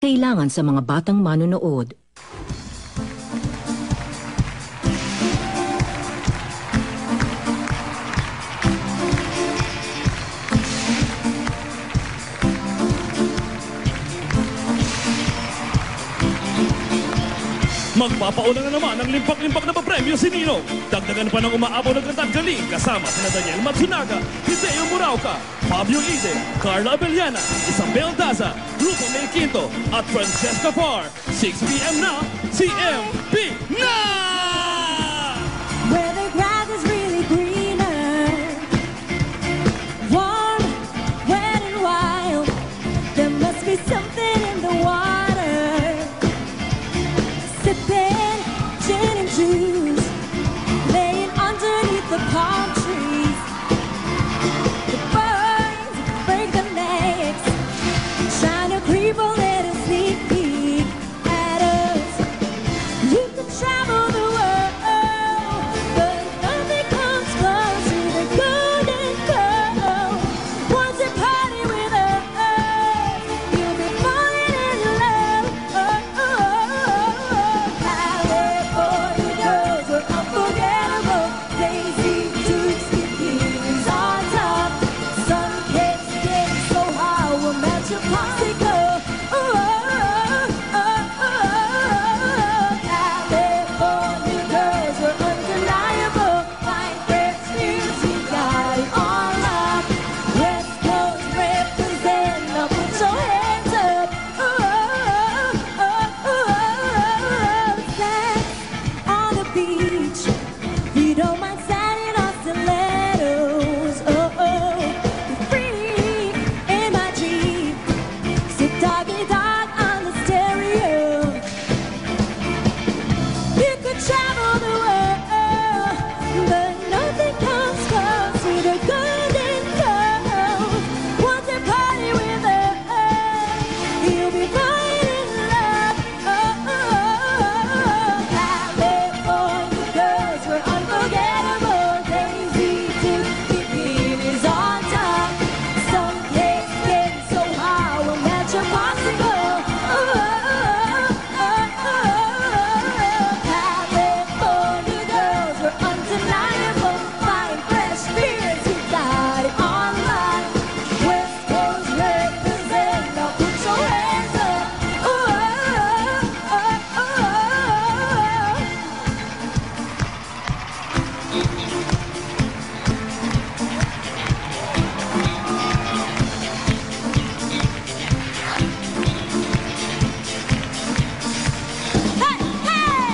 kailangan sa mga batang manonood. Magpapauna na naman ang limpak-limpak na papremyo si Nino. Dagdagan pa ng umaabaw ng gandang galing kasama sina Daniel Matsunaga, Hideo Muraoka, Fabio Ide, Carla Abellana, Isabel Daza, Rupo May Quinto at Francesca Farr. 6 p.m. na, CMP na! Where the grass is really greener, warm, wet and wild. There must be something in the water. Sipping gin and juice, laying underneath the palm trees. The birds break their legs, trying to creep a little sneak peek at us. You can travel the world, but nothing comes close to the golden girl. Once you party with us, you'll be falling in love. California girls were unforgettable. Daisy Dukes, bikinis on top. Sun kissed skin so high we'll match your popsicle. California girls were undeniable. Fine fresh music, got it on lock. West Coast represent, now put your hands up. Sex on the beach, you don't mind standing on stilettos. Free in my Jeep, sit doggy dog on the stereo. You could travel the world, but nothing comes close to the golden girl. Once you party with her, you'll be falling in love. California girls were unforgettable. Daisy Dukes, bikinis on top. Some cakes get so high we'll match your popsicle. California girls were undeniable. Fine fresh beers, you got it on lock. West Coast represent, now put your hands up. Hey, hey!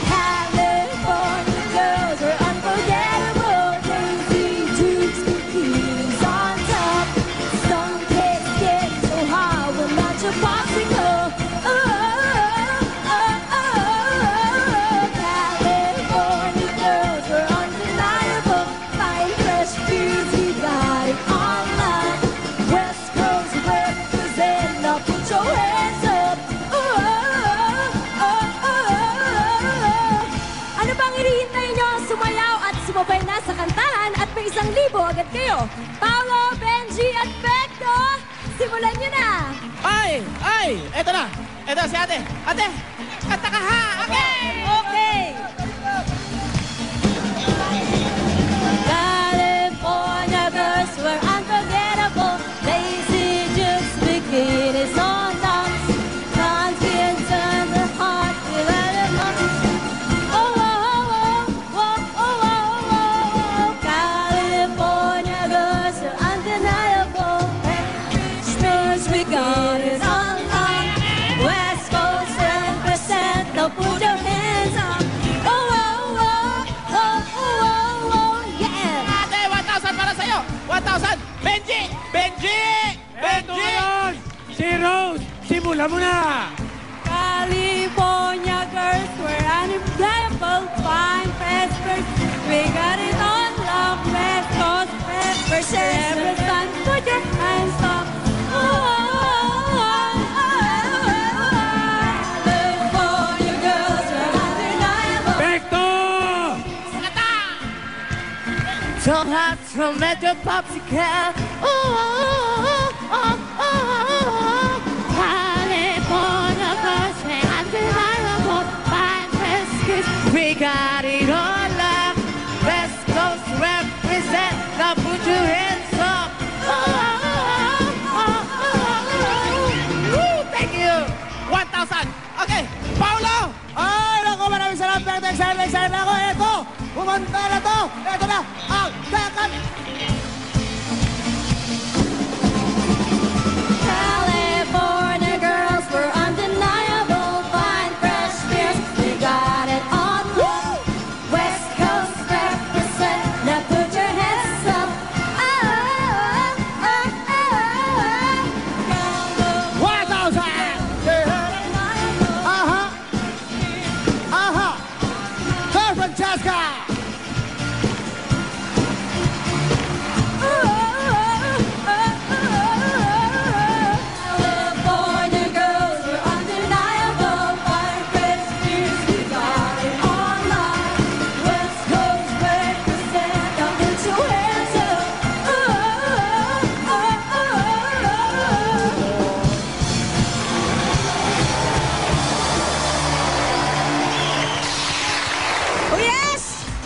California girls were unforgettable. Daisy Dukes, bikinis on top. Some cakes get so high we'll match your popsicle. California girls were undeniable. Fine fresh beers, we got it on lock. West Coast represent, now put your hands up. Ano bang hinihintay nyo? Sumayaw at sumabay na sa kantahan at may 1,000 agad kayo. Paolo, Benji at Becto, simulan nyo na! Ay! Eto na! Eto si ate! Ate! Kanta ka ha! Okay! Okay! California girls were unforgettable. Daisy Dukes, bikinis on top. Confidence and the heart with elements. California girls are undeniable. Stars we got it on lock. West Coast represent, now put your hands up. Yeah! Ate! 1,000 para sa'yo! 1,000! Benji! Benji! Benji! Si Rose, simula mo na! California girls were unforgettable. Fine festers, we got it on lock. West Coast represent, put your hands up. California girls were undeniable. Pekto! So hot from Metro Popsicle. California kinabukasan. Okay, Paolo! Ay, naku, maraming salamat. Pero excited na ako. Eto, kumanta na to. Eto na, ang dakat. California girls were undeniable, fine, fresh, fierce. We got it on. West Coast represent. Now put your hands up. Oh, oh, oh, oh. 1,000. Aha. Aha. Sir Francesca. California girls were undeniable, fine, fresh, fierce. We got it on lock. West Coast represent. Now put your hands up. Oh, oh, oh, oh. Oh yes!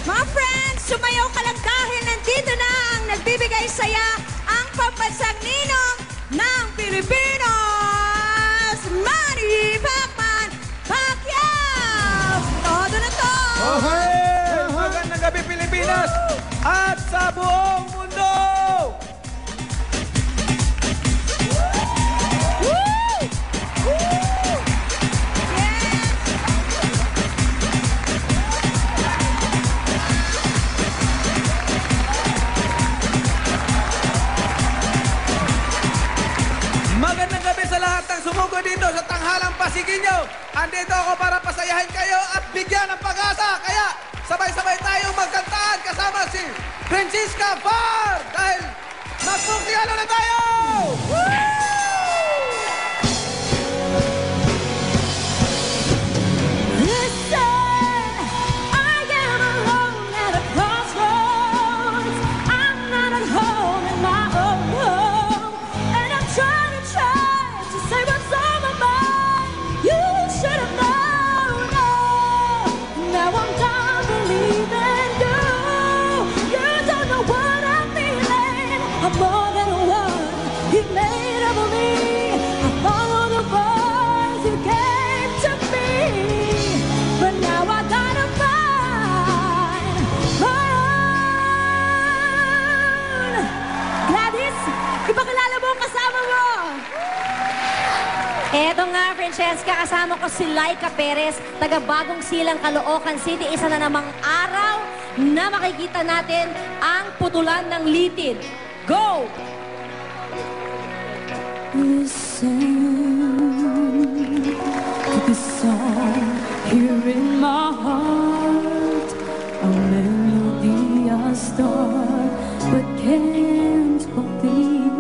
Mga friends, sumayaw ka lang dahil nandito na ang nagbibigay saya, ang pambansang ninong ng Pilipinas, Manny Pacman Pacquiao! Todo na to! Magandang gabi, Pilipinas! At sa buong mundo! Magandang gabi sa lahat ng sumugod dito sa tanghalang pasigin nyo. Andito ako para pasayahin kayo at bigyan ng pag-asa. Kaya sabay-sabay tayong magkantaan kasama si Francisca Far dahil magpukiyalo na tayo! Listen, I am alone at a crossroads. I'm not at home in my own home, and I'm trying to say what's on my mind. You should have known. Oh, now I'm done believing you. You don't know what I'm feeling. I'm more than what you made of me. I follow the voice you gave to me, but now I gotta find my own. Gladys, ipakilala mo ang kasama mo. Eto nga, Francesca, kasama ko si Laika Perez, taga Bagong Silang, Caloocan City. Isa na namang araw na makikita natin ang putulan ng litid. Go! Listen to the song here in my heart, a melody I start but can't complete.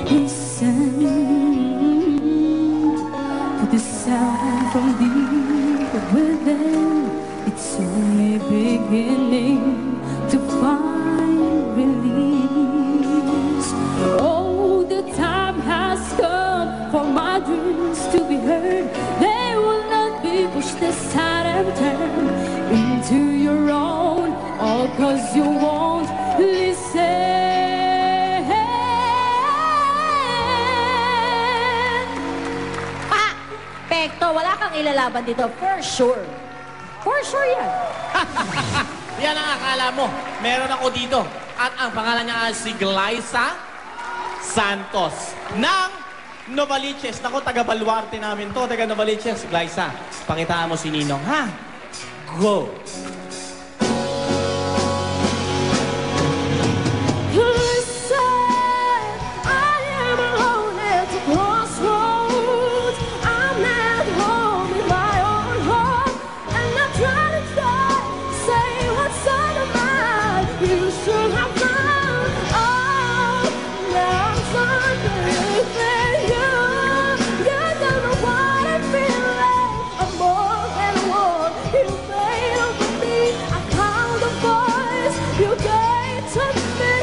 Listen to the sound from deep within. It's only beginning to find release. Oh, the time has come for my dreams to be heard. They will not be pushed aside and turned into your own, all 'cause you won't listen. Pekto, wala kang ilalaban dito, for sure. For sure yan. Yan ang akala mo. Meron ako dito. At ang pangalan niya ay si Glyza Santos ng Novaliches. Naku, taga Baluarte namin to. Taga Novaliches. Glyza, pakitaan mo si Ninong, ha? Go! Listen, I am alone at the crossroads. I'm at home in my own home, and I'm trying to say what's on my mind. You should have known. Oh, now I'm sorry for you. You don't know what I feel like. I'm more than what you made of me. I found the voice you gave to me.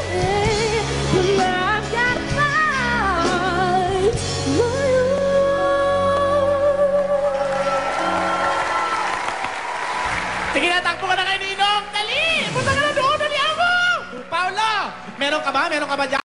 But now I've got to find my own. Sige na, takbo ka na kay Ninong! Dali! Punta ka na doon! Dali ako! Paolo! Meron ka ba? Meron ka ba dyan?